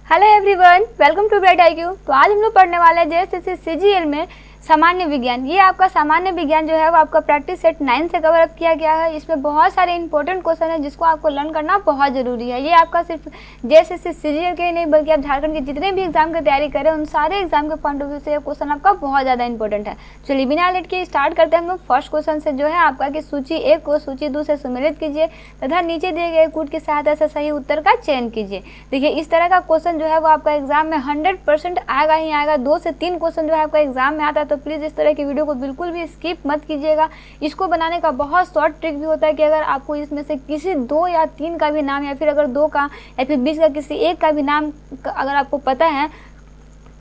Hello everyone, welcome to Bright IQ. तो आज हम लोग पढ़ने वाले हैं जेएसएससी सीजीएल में सामान्य विज्ञान। ये आपका सामान्य विज्ञान जो है वो आपका प्रैक्टिस सेट 9 से कवर अप किया गया है। इसमें बहुत सारे इंपॉर्टेंट क्वेश्चन है जिसको आपको लर्न करना बहुत जरूरी है। ये आपका सिर्फ जेएसएससी सीजीएल के ही नहीं बल्कि आप झारखंड के जितने भी एग्जाम की तैयारी करें उन सारे एग्जाम के पॉइंट ऑफ व्यू से ये क्वेश्चन आपका बहुत ज़्यादा इंपॉर्टेंट है। चलिए बिना लेट के स्टार्ट करते हैं हम लोग फर्स्ट क्वेश्चन से, जो है आपका कि सूची 1 को सूची 2 से सम्मिलित कीजिए तथा नीचे दिए गए कूट की सहायता से सही उत्तर का चयन कीजिए। देखिए इस तरह का क्वेश्चन जो है वो आपका एग्जाम में 100% आएगा ही आएगा। 2 से 3 क्वेश्चन जो है आपका एग्जाम में आता है, तो प्लीज़ इस तरह की वीडियो को बिल्कुल भी स्किप मत कीजिएगा। इसको बनाने का बहुत शॉर्ट ट्रिक भी होता है कि अगर आपको इसमें से किसी 2 या 3 का भी नाम या फिर अगर 2 का या फिर 20 का किसी एक का भी नाम अगर आपको पता है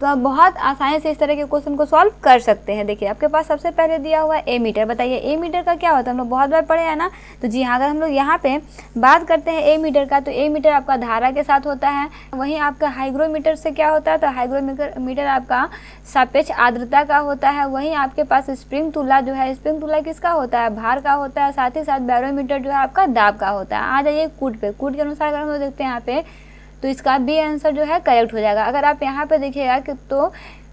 तो आप बहुत आसानी से इस तरह के क्वेश्चन को सॉल्व कर सकते हैं। देखिए आपके पास सबसे पहले दिया हुआ है ए मीटर। बताइए ए मीटर का क्या होता है, हम लोग बहुत बार पढ़े हैं ना। तो जी हाँ, अगर हम लोग यहाँ पे बात करते हैं ए मीटर का, तो ए मीटर आपका धारा के साथ होता है। वहीं आपका हाइग्रोमीटर से क्या होता है, तो हाइग्रोमीटर आपका सापेक्ष आर्द्रता का होता है। वहीं आपके पास स्प्रिंग तुला जो है, स्प्रिंग तुला किसका होता है, भार का होता है। साथ ही साथ बैरोमीटर जो है आपका दाब का होता है। आ जाइए कूट पे। कूट के अनुसार अगर हम लोग देखते हैं यहाँ पे, तो इसका बी आंसर जो है करेक्ट हो जाएगा। अगर आप यहाँ पे देखिएगा कि तो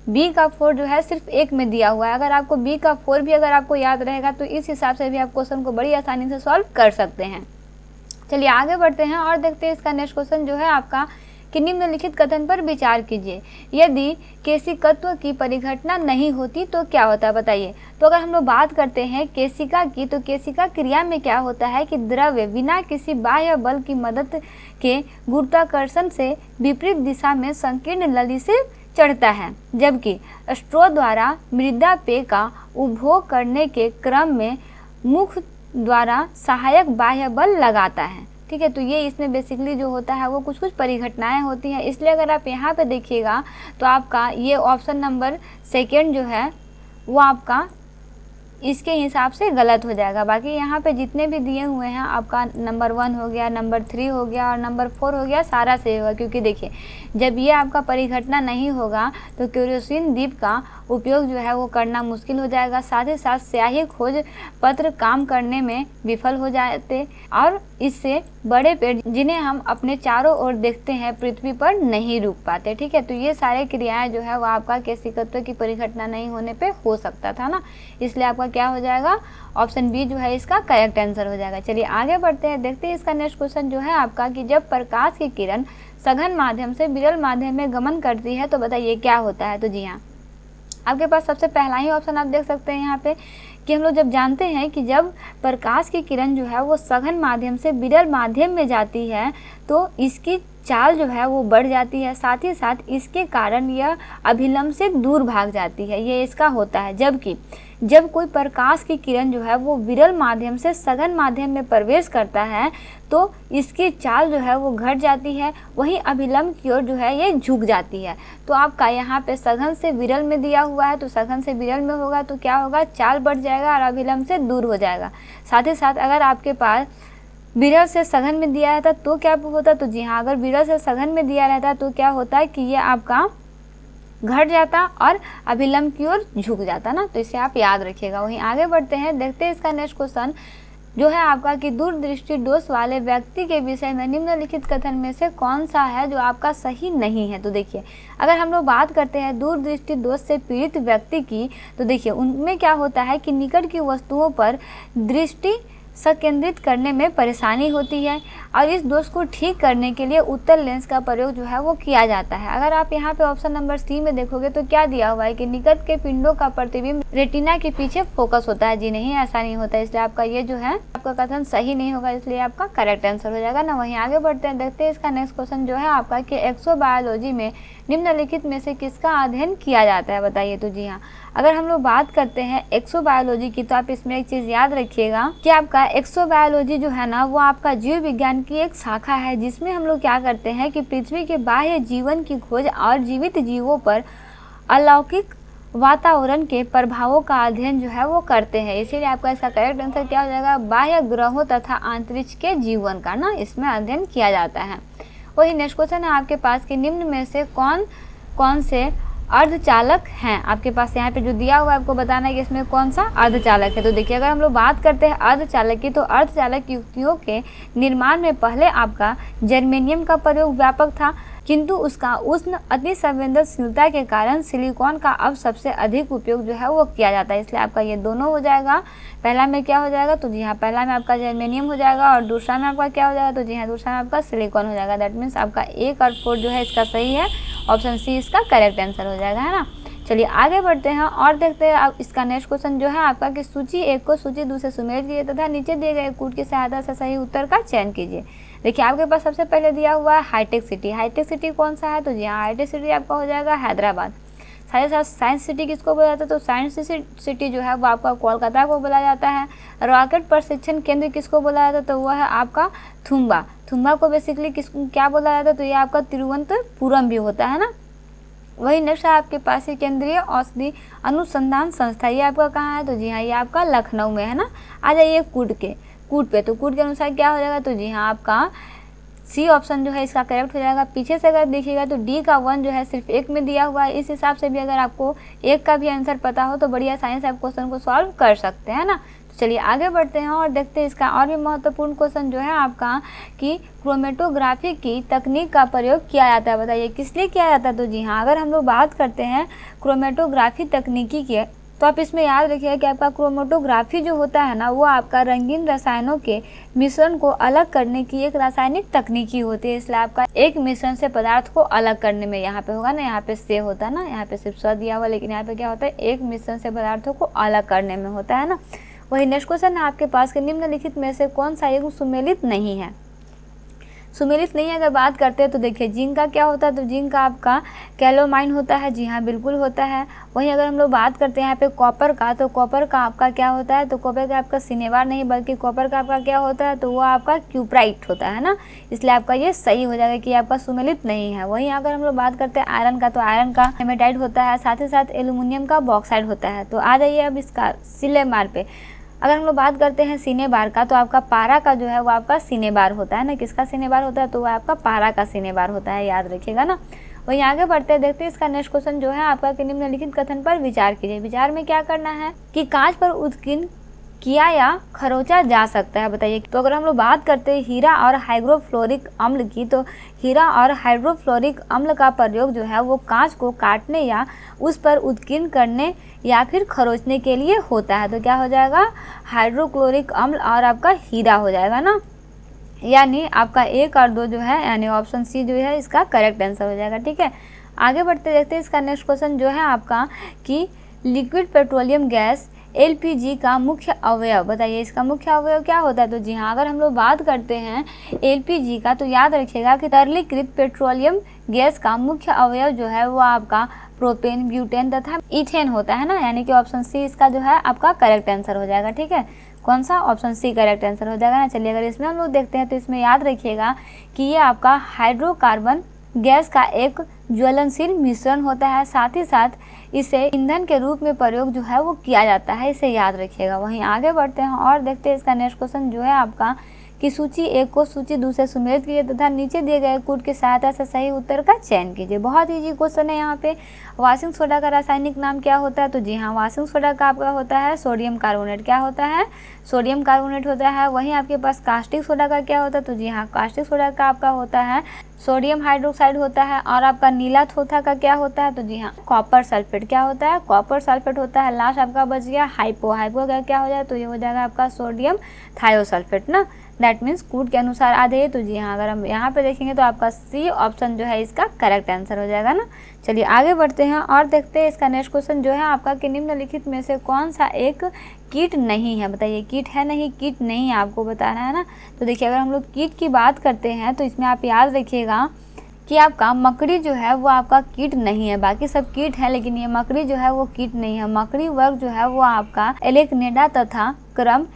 बी का 4 जो है सिर्फ 1 में दिया हुआ है। अगर आपको बी का 4 भी अगर आपको याद रहेगा तो इस हिसाब से भी आप क्वेश्चन को बड़ी आसानी से सॉल्व कर सकते हैं। चलिए आगे बढ़ते हैं और देखते हैं इसका नेक्स्ट क्वेश्चन जो है आपका कि निम्नलिखित कथन पर विचार कीजिए। यदि केशिकत्व की परिघटना नहीं होती तो क्या होता है, बताइए। तो अगर हम लोग बात करते हैं केशिका की, तो केशिका क्रिया में क्या होता है कि द्रव्य बिना किसी बाह्य बल की मदद के गुरुत्वाकर्षण से विपरीत दिशा में संकीर्ण नली से चढ़ता है, जबकि स्ट्रो द्वारा मृदा पेय का उपभोग करने के क्रम में मुख द्वारा सहायक बाह्य बल लगाता है। ठीक है, तो ये इसमें बेसिकली जो होता है वो कुछ परिघटनाएं होती हैं। इसलिए अगर आप यहाँ पे देखिएगा तो आपका ये ऑप्शन नंबर 2 जो है वो आपका इसके हिसाब से गलत हो जाएगा। बाकी यहाँ पे जितने भी दिए हुए हैं आपका नंबर 1 हो गया, नंबर 3 हो गया और नंबर 4 हो गया, सारा सही होगा। क्योंकि देखिए जब ये आपका परिघटना नहीं होगा तो केरोसिन दीप का उपयोग जो है वो करना मुश्किल हो जाएगा। साथ ही साथ स्याही खोज पत्र काम करने में विफल हो जाते और इससे बड़े पेड़ जिन्हें हम अपने चारों ओर देखते हैं पृथ्वी पर नहीं रुक पाते। ठीक है, तो ये सारे क्रियाएं जो है वो आपका केशिकत्व की परिघटना नहीं होने पे हो सकता था ना। इसलिए आपका क्या हो जाएगा, ऑप्शन बी जो है इसका करेक्ट आंसर हो जाएगा। चलिए आगे बढ़ते हैं, देखते हैं इसका नेक्स्ट क्वेश्चन जो है आपका कि जब प्रकाश की किरण सघन माध्यम से विरल माध्यम में गमन करती है तो बताइए क्या होता है। तो जी हाँ, आपके पास सबसे पहला ही ऑप्शन आप देख सकते हैं यहाँ पे कि हम लोग जब जानते हैं कि जब प्रकाश की किरण जो है वो सघन माध्यम से विरल माध्यम में जाती है तो इसकी चाल जो है वो बढ़ जाती है। साथ ही साथ इसके कारण यह अभिलंब से दूर भाग जाती है, ये इसका होता है। जबकि जब कोई प्रकाश की किरण जो है वो विरल माध्यम से सघन माध्यम में प्रवेश करता है तो इसकी चाल जो है वो घट जाती है, वहीं अभिलंब की ओर जो है ये झुक जाती है। तो आपका यहाँ पे सघन से विरल में दिया हुआ है, तो सघन से विरल में होगा तो क्या होगा, चाल बढ़ जाएगा और अभिलंब से दूर हो जाएगा। साथ ही साथ अगर आपके पास विरल से सघन में दिया रहता तो क्या होता, तो जी हाँ, अगर विरल से सघन में दिया रहता तो क्या होता है कि ये आपका घट जाता और अभिलंब की ओर झुक जाता ना। तो इसे आप याद रखिएगा। वहीं आगे बढ़ते हैं, देखते हैं इसका नेक्स्ट क्वेश्चन जो है आपका कि दूरदृष्टि दोष वाले व्यक्ति के विषय में निम्नलिखित कथन में से कौन सा है जो आपका सही नहीं है। तो देखिए अगर हम लोग बात करते हैं दूरदृष्टि दोष से पीड़ित व्यक्ति की, तो देखिए उनमें क्या होता है कि निकट की वस्तुओं पर दृष्टि संकेंद्रित करने में परेशानी होती है और इस दोष को ठीक करने के लिए उत्तल लेंस का प्रयोग जो है वो किया जाता है। अगर आप यहाँ पे ऑप्शन नंबर सी में देखोगे तो क्या दिया हुआ है कि निकट के पिंडों का प्रतिबिंब रेटिना के पीछे फोकस होता है। जी नहीं, ऐसा नहीं होता। इसलिए आपका ये जो है आपका कथन सही नहीं होगा, इसलिए आपका करेक्ट आंसर हो जाएगा ना। वहीं आगे बढ़ते हैं, देखते हैं इसका नेक्स्ट क्वेश्चन जो है आपका कि एक्सोबायोलॉजी में निम्नलिखित में से किसका अध्ययन किया जाता है, बताइए। तो जी हाँ, अगर हम लोग बात करते हैं एक्सोबायोलॉजी की तो आप इसमें एक चीज़ याद रखिएगा कि आपका एक्सोबायोलॉजी जो है ना वो आपका जीव विज्ञान की एक शाखा है, जिसमें हम लोग क्या करते हैं कि पृथ्वी के बाह्य जीवन की खोज और जीवित जीवों पर अलौकिक वातावरण के प्रभावों का अध्ययन जो है वो करते हैं। इसीलिए आपका इसका करेक्ट आंसर क्या हो जाएगा, बाह्य ग्रहों तथा अंतरिक्ष के जीवन का ना इसमें अध्ययन किया जाता है। वही नेक्स्ट क्वेश्चन है आपके पास कि निम्न में से कौन कौन से अर्धचालक हैं। आपके पास यहाँ पे जो दिया हुआ है आपको बताना है कि इसमें कौन सा अर्धचालक है। तो देखिए अगर हम लोग बात करते हैं अर्धचालक की, तो अर्धचालक युक्तियों के निर्माण में पहले आपका जर्मेनियम का प्रयोग व्यापक था, किंतु उसका उष्ण अति संवेदनशीलता के कारण सिलिकॉन का अब सबसे अधिक उपयोग जो है वो किया जाता है। इसलिए आपका ये दोनों हो जाएगा। पहला में क्या हो जाएगा, तो जी हाँ पहला में आपका जर्मेनियम हो जाएगा और दूसरा में आपका क्या हो जाएगा, तो जी हाँ दूसरा में आपका सिलिकॉन हो जाएगा। दैट मीन्स आपका 1 और 4 जो है इसका सही है, ऑप्शन सी इसका करेक्ट आंसर हो जाएगा, है ना। चलिए आगे बढ़ते हैं और देखते हैं आप इसका नेक्स्ट क्वेश्चन जो है आपका कि सूची 1 को सूची 2 से सुमेलित कीजिए तथा नीचे दिए गए कूट की सहायता से सही उत्तर का चयन कीजिए। देखिए आपके पास सबसे पहले दिया हुआ है हाईटेक सिटी। हाईटेक सिटी कौन सा है, तो जी हाँ हाईटेक सिटी आपका हो जाएगा हैदराबाद। साथ ही साथ साइंस सिटी किसको बोला जाता है, तो साइंस सिटी जो है वो आपका कोलकाता को बोला जाता है। रॉकेट प्रशिक्षण केंद्र किसको बोला जाता है, तो वह है आपका थुम्बा। थुम्बा को बेसिकली क्या बोला जाता है, तो ये आपका तिरुवनंतपुरम भी होता है ना। वही नेक्स्ट है आपके पास ही केंद्रीय औषधि अनुसंधान संस्था, ये आपका कहाँ है, तो जी हाँ ये आपका लखनऊ में है ना। आ जाइए कूट पे, तो कूट के अनुसार क्या हो जाएगा, तो जी हाँ आपका सी ऑप्शन जो है इसका करेक्ट हो जाएगा। पीछे से अगर देखिएगा तो डी का 1 जो है सिर्फ 1 में दिया हुआ है। इस हिसाब से भी अगर आपको 1 का भी आंसर पता हो तो बड़ी आसानी से आप क्वेश्चन को सॉल्व कर सकते हैं ना। तो चलिए आगे बढ़ते हैं और देखते हैं इसका और भी महत्वपूर्ण क्वेश्चन जो है आपका कि क्रोमेटोग्राफी की तकनीक का प्रयोग किया जाता है। बताइए किस लिए किया जाता है, तो जी हाँ अगर हम लोग बात करते हैं क्रोमेटोग्राफी तकनीकी की, तो आप इसमें याद रखिएगा कि आपका क्रोमेटोग्राफी जो होता है ना वो आपका रंगीन रसायनों के मिश्रण को अलग करने की एक रासायनिक तकनीकी होती है। इसलिए आपका एक मिश्रण से पदार्थ को अलग करने में यहाँ पे होगा ना, यहाँ पे से होता है ना, यहाँ पे सिर्फ स दिया हुआ, लेकिन यहाँ पे क्या होता है एक मिश्रण से पदार्थों को अलग करने में होता है ना। वही नेक्स्ट क्वेश्चन है आपके पास कि निम्नलिखित में से कौन सा एक सुमेलित नहीं है। सुमेलित नहीं अगर बात करते हैं तो देखिए जिंक का क्या होता है, तो जिंक का आपका कैलोमाइन होता है, जी हाँ बिल्कुल होता है। वहीं अगर हम लोग बात करते हैं यहाँ पे कॉपर का, तो कॉपर का आपका क्या होता है, तो कॉपर का आपका सिनेबार नहीं बल्कि कॉपर का आपका क्या होता है, तो वो आपका क्यूप्राइट होता है ना। इसलिए आपका ये सही हो जाएगा कि आपका सुमेलित नहीं है। वहीं अगर हम लोग बात करते हैं आयरन का, तो आयरन का हेमेटाइट होता है, साथ ही साथ एल्यूमिनियम का बॉक्साइड होता है। तो आ जाइए अब इसका सिलेमार पे। अगर हम लोग बात करते हैं सिनेबार का, तो आपका पारा का जो है वो आपका सिनेबार होता है ना। किसका सिनेबार होता है, तो वो आपका पारा का सिनेबार होता है, याद रखिएगा ना। वहीं आगे बढ़ते हैं देखते हैं इसका नेक्स्ट क्वेश्चन जो है आपका कि निम्नलिखित कथन पर विचार कीजिए। विचार में क्या करना है कि कांच पर उत्कीर्ण किया या खरोचा जा सकता है। बताइए, तो अगर हम लोग बात करते हैं हीरा और हाइड्रोफ्लोरिक अम्ल की, तो हीरा और हाइड्रोफ्लोरिक अम्ल का प्रयोग जो है वो कांच को काटने या उस पर उत्कीर्ण करने या फिर खरोचने के लिए होता है। तो क्या हो जाएगा, हाइड्रोक्लोरिक अम्ल और आपका हीरा हो जाएगा ना। यानी आपका 1 और 2 जो है यानी ऑप्शन सी जो है इसका करेक्ट आंसर हो जाएगा। ठीक है, आगे बढ़ते देखते हैं इसका नेक्स्ट क्वेश्चन जो है आपका कि लिक्विड पेट्रोलियम गैस एलपीजी का मुख्य अवयव। बताइए इसका मुख्य अवयव क्या होता है, तो जी हाँ अगर हम लोग बात करते हैं एलपीजी का, तो याद रखिएगा कि तरलीकृत पेट्रोलियम गैस का मुख्य अवयव जो है वो आपका प्रोपेन, ब्यूटेन तथा इथेन होता है ना। यानी कि ऑप्शन सी इसका जो है आपका करेक्ट आंसर हो जाएगा। ठीक है, कौन सा, ऑप्शन सी करेक्ट आंसर हो जाएगा ना। चलिए अगर इसमें हम लोग देखते हैं तो इसमें याद रखिएगा कि ये आपका हाइड्रोकार्बन गैस का एक ज्वलनशील मिश्रण होता है, साथ ही साथ इसे ईंधन के रूप में प्रयोग जो है वो किया जाता है, इसे याद रखिएगा। वहीं आगे बढ़ते हैं और देखते हैं इसका नेक्स्ट क्वेश्चन जो है आपका कि सूची 1 को सूची 2 से सुमेलित कीजिए तथा नीचे दिए गए कूट की सहायता से सही उत्तर का चयन कीजिए। बहुत इजी क्वेश्चन है यहाँ पे। वाशिंग सोडा का रासायनिक नाम क्या होता है, तो जी हाँ वाशिंग सोडा का आपका होता है सोडियम कार्बोनेट। क्या होता है, सोडियम कार्बोनेट होता है। वहीं आपके पास कास्टिक सोडा का क्या होता है, तो जी हाँ कास्टिक सोडा का आपका होता है सोडियम हाइड्रोक्साइड होता है। और आपका नीला थोथा का क्या होता है, तो जी हाँ कॉपर सल्फेट। क्या होता है, कॉपर सल्फेट होता है। लास्ट आपका बच गया हाइपो। हाइपो का क्या हो जाए, तो ये हो जाएगा आपका सोडियम थायोसल्फेट ना। दैट मीन्स कूट के अनुसार आ जाइए, तो जी हाँ अगर हम यहाँ पे देखेंगे तो आपका सी ऑप्शन जो है इसका करेक्ट आंसर हो जाएगा ना। चलिए आगे बढ़ते हैं और देखते हैं इसका नेक्स्ट क्वेश्चन जो है आपका कि निम्नलिखित में से कौन सा एक कीट नहीं है। बताइए कीट है नहीं, कीट नहीं है आपको बताना है ना। तो देखिए अगर हम लोग कीट की बात करते हैं तो इसमें आप याद रखिएगा कि आपका मकड़ी जो है वो आपका कीट नहीं है। बाकी सब कीट है लेकिन ये मकड़ी जो है वो कीट नहीं है। मकड़ी वर्ग जो है वो आपका एलेक्नेडा तथा क्रम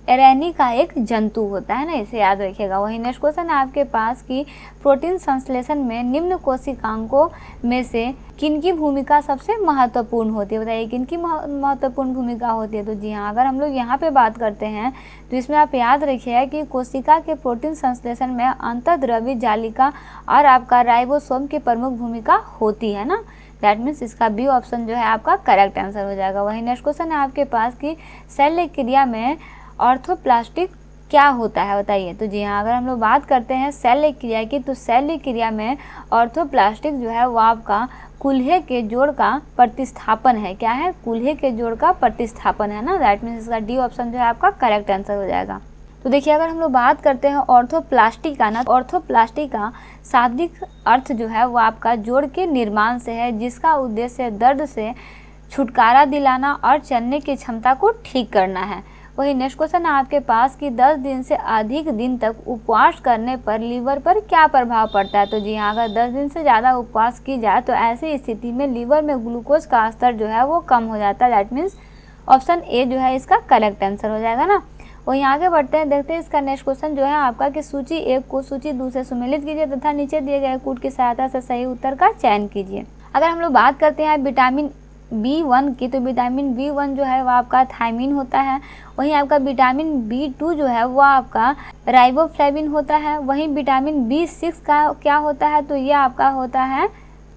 एरेनी का एक जंतु होता है ना, इसे याद रखिएगा। वही नेक्स्ट क्वेश्चन है आपके पास कि प्रोटीन संश्लेषण में निम्न कोशिकांगों में से किनकी भूमिका सबसे महत्वपूर्ण होती है। बताइए किनकी महत्वपूर्ण भूमिका होती है, तो जी हाँ अगर हम लोग यहाँ पे बात करते हैं तो इसमें आप याद रखिएगा कि कोशिका के प्रोटीन संश्लेषण में अंतःद्रव्य जालिका और आपका राइबोसोम की प्रमुख भूमिका होती है ना। दैट मीन्स इसका बी ऑप्शन जो है आपका करेक्ट आंसर हो जाएगा। वही नेक्स्ट क्वेश्चन है आपके पास कि शल्य क्रिया में ऑर्थोप्लास्टिक क्या होता है बताइए। तो जी हाँ, अगर हम लोग बात करते हैं शल्य क्रिया की, तो शल्य क्रिया में ऑर्थोप्लास्टिक जो है वो आपका कूल्हे के जोड़ का प्रतिस्थापन है। क्या है? कूल्हे के जोड़ का प्रतिस्थापन है ना। दैट मीन्स इसका डी ऑप्शन जो है आपका करेक्ट आंसर हो जाएगा। तो देखिए, अगर हम लोग बात करते हैं ऑर्थोप्लास्टी का ना, ऑर्थोप्लास्टी का शाब्दिक अर्थ जो है वो आपका जोड़ के निर्माण से है, जिसका उद्देश्य दर्द से छुटकारा दिलाना और चलने की क्षमता को ठीक करना है। वही नेक्स्ट क्वेश्चन है आपके पास कि 10 दिन से अधिक दिन तक उपवास करने पर लीवर पर क्या प्रभाव पड़ता है। तो जी हाँ, अगर 10 दिन से ज़्यादा उपवास की जाए तो ऐसी स्थिति में लीवर में ग्लूकोज का स्तर जो है वो कम हो जाता है। दैट मीन्स ऑप्शन ए जो है इसका करेक्ट आंसर हो जाएगा ना। वहीं आगे बढ़ते हैं, देखते हैं इसका नेक्स्ट क्वेश्चन जो है आपका कि सूची 1 को सूची 2 से सुमेलित कीजिए तथा नीचे दिए गए कूट की सहायता से सही उत्तर का चयन कीजिए। अगर हम लोग बात करते हैं विटामिन B1 की, तो विटामिन B1 जो है वो आपका थायमिन होता है। वहीं आपका विटामिन B2 जो है वो आपका राइबोफ्लेविन होता है। वहीं विटामिन B6 का क्या होता है, तो ये आपका होता है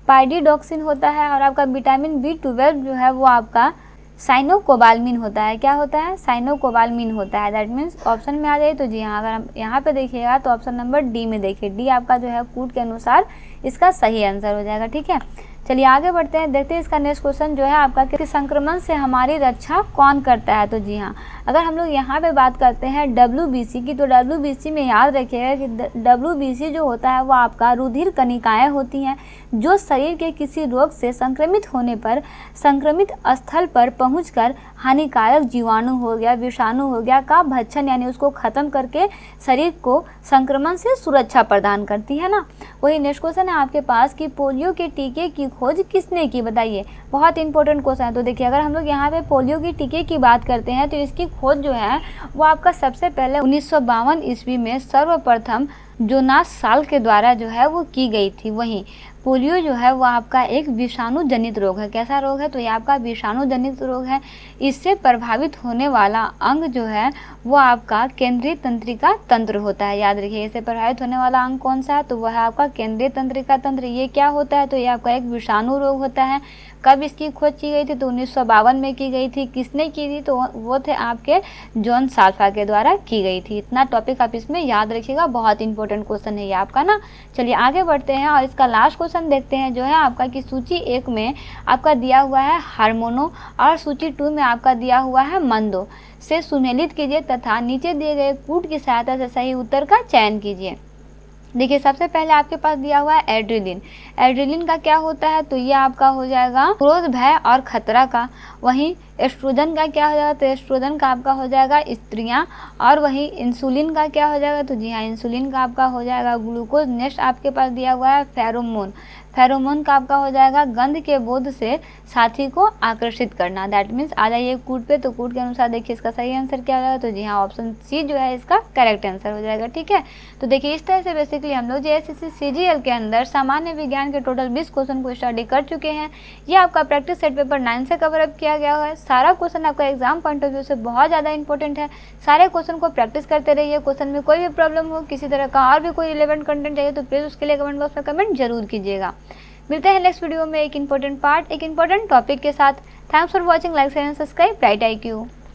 पाइरिडॉक्सिन होता है। और आपका विटामिन B12 जो है वो आपका साइनोकोबाल्मिन होता है। क्या होता है? साइनोकोबाल्मिन होता है। दैट मीन्स ऑप्शन में आ जाए तो जी हाँ, अगर हम यहाँ पे देखिएगा तो ऑप्शन नंबर डी में देखिए, डी आपका जो है कूट के अनुसार इसका सही आंसर हो जाएगा। ठीक है, चलिए आगे बढ़ते हैं, देखते हैं इसका नेक्स्ट क्वेश्चन जो है आपका कि संक्रमण से हमारी रक्षा कौन करता है। तो जी हाँ, अगर हम लोग यहाँ पे बात करते हैं WBC की, तो WBC में याद रखिएगा कि WBC जो होता है वो आपका रुधिर कणिकाएं होती हैं, जो शरीर के किसी रोग से संक्रमित होने पर संक्रमित स्थल पर पहुंचकर हानिकारक जीवाणु हो गया, विषाणु हो गया का भक्षण यानी उसको ख़त्म करके शरीर को संक्रमण से सुरक्षा प्रदान करती है ना। वही नेक्स्ट क्वेश्चन है आपके पास कि पोलियो के टीके की खोज किसने की, बताइए। बहुत इंपॉर्टेंट क्वेश्चन है। तो देखिए, अगर हम लोग यहाँ पे पोलियो के टीके की बात करते हैं तो इसकी खोज जो है वो आपका सबसे पहले 1952 ईस्वी में सर्वप्रथम जोनास साल के द्वारा जो है वो की गई थी। वहीं पोलियो जो है वो आपका एक विषाणु जनित रोग है। कैसा रोग है? तो ये आपका विषाणु जनित रोग है। इससे प्रभावित होने वाला अंग जो है वो आपका केंद्रीय तंत्रिका तंत्र होता है। याद रखिए, इससे प्रभावित होने वाला अंग कौन सा है, तो वह है आपका केंद्रीय तंत्रिका तंत्र। ये क्या होता है? तो ये आपका एक विषाणु रोग होता है। कब इसकी खोज की गई थी? तो 1952 में की गई थी। किसने की थी? तो वो थे आपके जॉन साल्फा के द्वारा की गई थी। इतना टॉपिक आप इसमें याद रखिएगा, बहुत इंपॉर्टेंट क्वेश्चन है ये आपका ना। चलिए आगे बढ़ते हैं और इसका लास्ट क्वेश्चन देखते हैं जो है आपका कि सूची 1 में आपका दिया हुआ है हार्मोनो और सूची 2 में आपका दिया हुआ है मंदो से सुमेलित कीजिए तथा नीचे दिए गए कूट की सहायता से सही उत्तर का चयन कीजिए। देखिए, सबसे पहले आपके पास दिया हुआ है एड्रेलिन। एड्रेलिन का क्या होता है? तो ये आपका हो जाएगा क्रोध, भय और खतरा का। वहीं एस्ट्रोजन का क्या हो जाएगा? तो एस्ट्रोजन का आपका हो जाएगा स्त्रियां। और वहीं इंसुलिन का क्या हो जाएगा? तो जी हाँ, इंसुलिन का आपका हो जाएगा ग्लूकोज। नेक्स्ट आपके पास दिया हुआ है फेरोमोन। फेरोमोन का आपका हो जाएगा गंध के बोध से साथी को आकर्षित करना। दैट मीन्स आ जाइए कूट पे, तो कूट के अनुसार देखिए इसका सही आंसर क्या हो जाएगा। तो जी हाँ, ऑप्शन सी जो है इसका करेक्ट आंसर हो जाएगा। ठीक है, तो देखिए इस तरह से बेसिकली हम लोग JSSC CGL के अंदर सामान्य विज्ञान के टोटल 20 क्वेश्चन को स्टडी कर चुके हैं। ये आपका प्रैक्टिस सेट पेपर 9 से कवर अप किया गया है। सारा क्वेश्चन आपका एग्जाम पॉइंट ऑफ व्यू से बहुत ज़्यादा इंपॉर्टेंट है। सारे क्वेश्चन को प्रैक्टिस करते रहिए। क्वेश्चन में कोई भी प्रॉब्लम हो, किसी तरह का और भी कोई रिलेवेंट कंटेंट चाहिए तो प्लीज़ उसके लिए कमेंट बॉक्स में कमेंट जरूर कीजिएगा। मिलते हैं नेक्स्ट वीडियो में एक इंपॉर्टेंट पार्ट, एक इंपॉर्टेंट टॉपिक के साथ। Thanks for watching, like share and subscribe bright IQ।